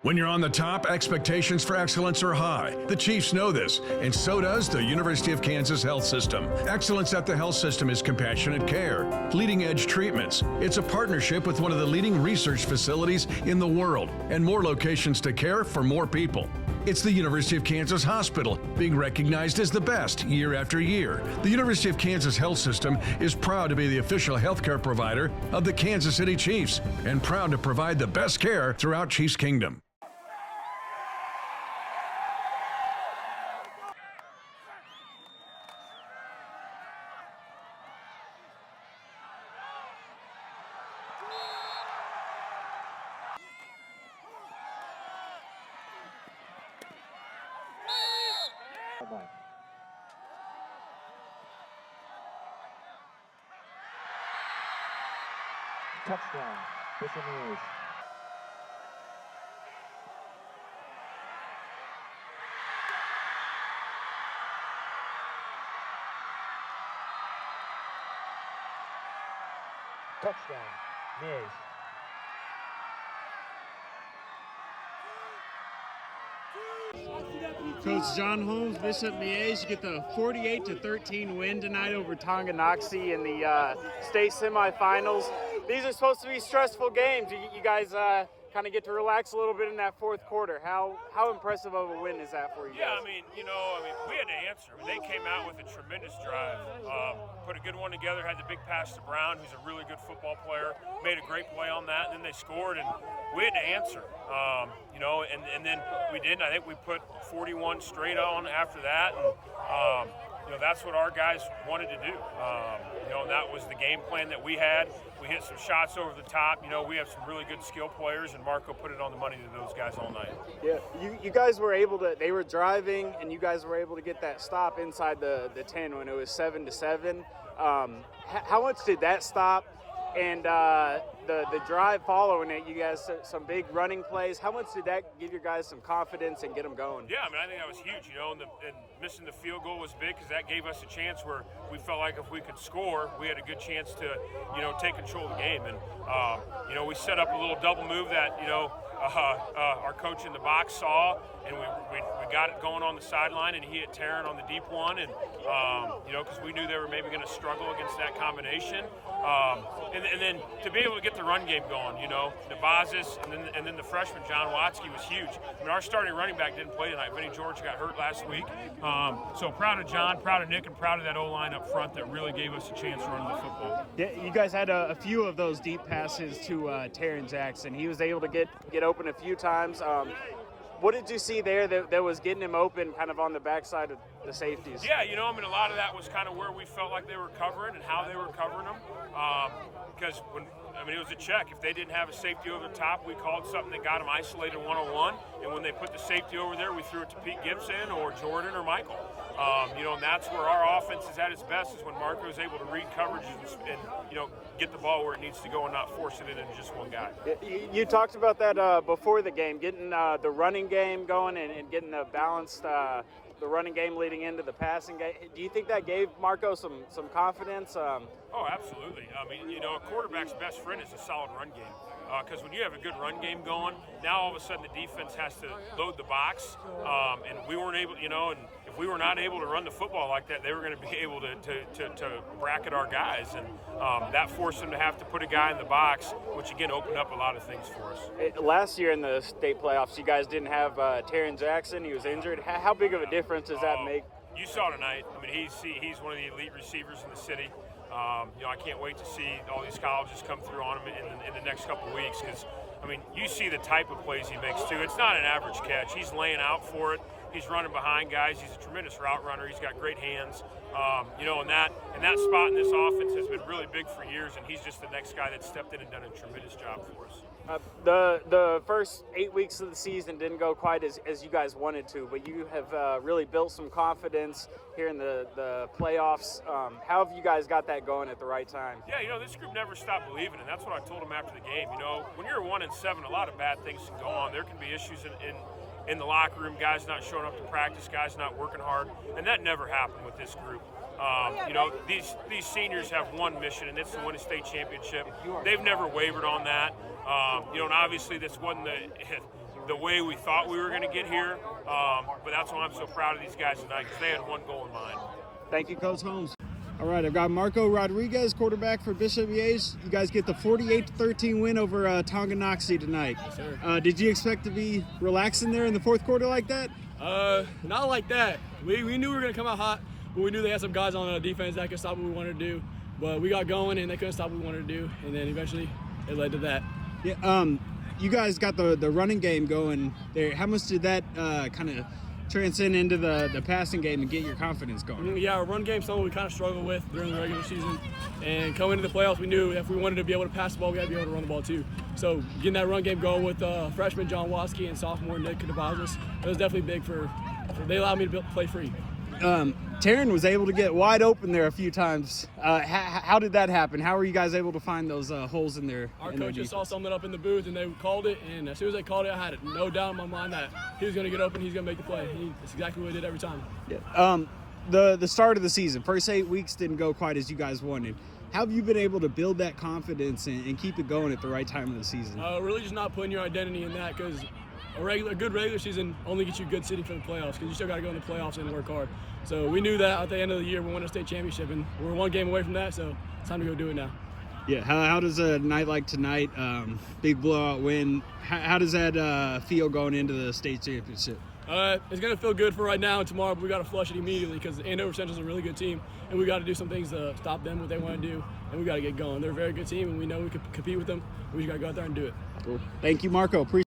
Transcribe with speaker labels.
Speaker 1: When you're on the top, expectations for excellence are high. The Chiefs know this, and so does the University of Kansas Health System. Excellence at the health system is compassionate care, leading-edge treatments. It's a partnership with one of the leading research facilities in the world, and more locations to care for more people. It's the University of Kansas Hospital, being recognized as the best year after year. The University of Kansas Health System is proud to be the official healthcare provider of the Kansas City Chiefs, and proud to provide the best care throughout Chiefs Kingdom.
Speaker 2: Touchdown, Bishop Miege. Touchdown, Miege.
Speaker 3: Coach John Holmes, Bishop Miege, get the 48-13 win tonight over Tonganoxie in the state semifinals. These are supposed to be stressful games. You guys kind of get to relax a little bit in that fourth quarter. How impressive of a win is that for you guys?
Speaker 4: Yeah, we had to answer. They came out with a tremendous drive, put a good one together, had the big pass to Brown, who's a really good football player, made a great play on that, and then they scored, and we had to answer. And then we didn't. I think we put 41 straight on after that, and that's what our guys wanted to do. And that was the game plan that we had. We hit some shots over the top. We have some really good skill players, and Marco put it on the money to those guys all night.
Speaker 3: Yeah, you guys were able to. They were driving, and you guys were able to get that stop inside the 10 when it was 7-7. How much did that stop? And the drive following it, you guys some big running plays. How much did that give your guys some confidence and get them going?
Speaker 4: Yeah, I think that was huge. And missing the field goal was big because that gave us a chance where we felt like if we could score, we had a good chance to, take control of the game. And we set up a little double move that our coach in the box saw, and we got it going on the sideline, and he hit Taryn on the deep one, and because we knew they were maybe going to struggle against that combination, and then to be able to get the run game going, Nabazis, and then the freshman John Watsky was huge. Our starting running back didn't play tonight. Vinny George got hurt last week, so proud of John, proud of Nick, and proud of that O-line up front that really gave us a chance running the football.
Speaker 3: Yeah, you guys had a few of those deep passes to Taryn Jackson. He was able to get open a few times. What did you see there that was getting him open kind of on the backside of the safeties?
Speaker 4: Yeah, a lot of that was kind of where we felt like they were covering and how they were covering them. Because it was a check. If they didn't have a safety over the top, we called something that got them isolated one-on-one. And when they put the safety over there, we threw it to Pete Gibson or Jordan or Michael. And that's where our offense is at its best, is when Marco is able to read coverage and get the ball where it needs to go and not force it into just one guy.
Speaker 3: You talked about that before the game, getting the running game going and getting the balanced the running game leading into the passing game. Do you think that gave Marco some confidence?
Speaker 4: Oh, absolutely. A quarterback's best friend is a solid run game. Because when you have a good run game going, now all of a sudden the defense has to load the box, and we weren't able, and if we were not able to run the football like that, they were going to be able to bracket our guys, and that forced them to have to put a guy in the box, which again opened up a lot of things for us.
Speaker 3: Last year in the state playoffs, you guys didn't have Taryn Jackson. He was injured. How big of a difference does that make?
Speaker 4: You saw tonight. He's one of the elite receivers in the city. I can't wait to see all these colleges come through on him in the next couple of weeks, because, you see the type of plays he makes, too. It's not an average catch. He's laying out for it. He's running behind guys. He's a tremendous route runner. He's got great hands. And that spot in this offense has been really big for years, and he's just the next guy that stepped in and done a tremendous job for us.
Speaker 3: The first 8 weeks of the season didn't go quite as you guys wanted to, but you have really built some confidence here in the playoffs. How have you guys got that going at the right time?
Speaker 4: Yeah, this group never stopped believing, and that's what I told them after the game. When you're 1-7, a lot of bad things can go on. There can be issues in the locker room, guys not showing up to practice, guys not working hard, and that never happened with this group. These seniors have one mission, and it's to win a state championship. They've never wavered on that. And obviously this wasn't the way we thought we were going to get here. But that's why I'm so proud of these guys tonight, because they had one goal in mind.
Speaker 3: Thank you, Coach Holmes. All right, I've got Marco Rodriguez, quarterback for Bishop Miege. You guys get the 48-13 win over Tonganoxie tonight.
Speaker 5: Yes, sir.
Speaker 3: Did you expect to be relaxing there in the fourth quarter like that?
Speaker 5: Not like that. We knew we were going to come out hot, but we knew they had some guys on defense that could stop what we wanted to do. But we got going, and they couldn't stop what we wanted to do, and then eventually it led to that.
Speaker 3: Yeah. You guys got the running game going there. How much did that kind of transcend into the passing game and get your confidence going?
Speaker 5: Yeah, our run game is something we kind of struggled with during the regular season. And coming into the playoffs, we knew if we wanted to be able to pass the ball, we had to be able to run the ball too. So getting that run game going with freshman John Waskey and sophomore Nick Kadabazis, it was definitely big they allowed me to play free.
Speaker 3: Taryn was able to get wide open there a few times. How did that happen? How were you guys able to find those holes in there?
Speaker 5: Our coaches saw something up in the booth, and they called it, and as soon as they called it, I had no doubt in my mind that he was going to get open, he's going to make the play. That's exactly what he did every time.
Speaker 3: Yeah. The start of the season, first 8 weeks didn't go quite as you guys wanted. How have you been able to build that confidence and keep it going at the right time of the season?
Speaker 5: Really just not putting your identity in that, because a good regular season only gets you good sitting for the playoffs, because you still got to go in the playoffs and work hard. So we knew that at the end of the year we won a state championship, and we're one game away from that, so it's time to go do it now.
Speaker 3: Yeah, how does a night like tonight, big blowout win, how does that feel going into the state championship?
Speaker 5: It's going to feel good for right now and tomorrow, but we got to flush it immediately, because Andover Central's a really good team, and we got to do some things to stop them, what they want to do, and we got to get going. They're a very good team, and we know we can compete with them. We just got to go out there and do it.
Speaker 3: Cool. Thank you, Marco. Appreciate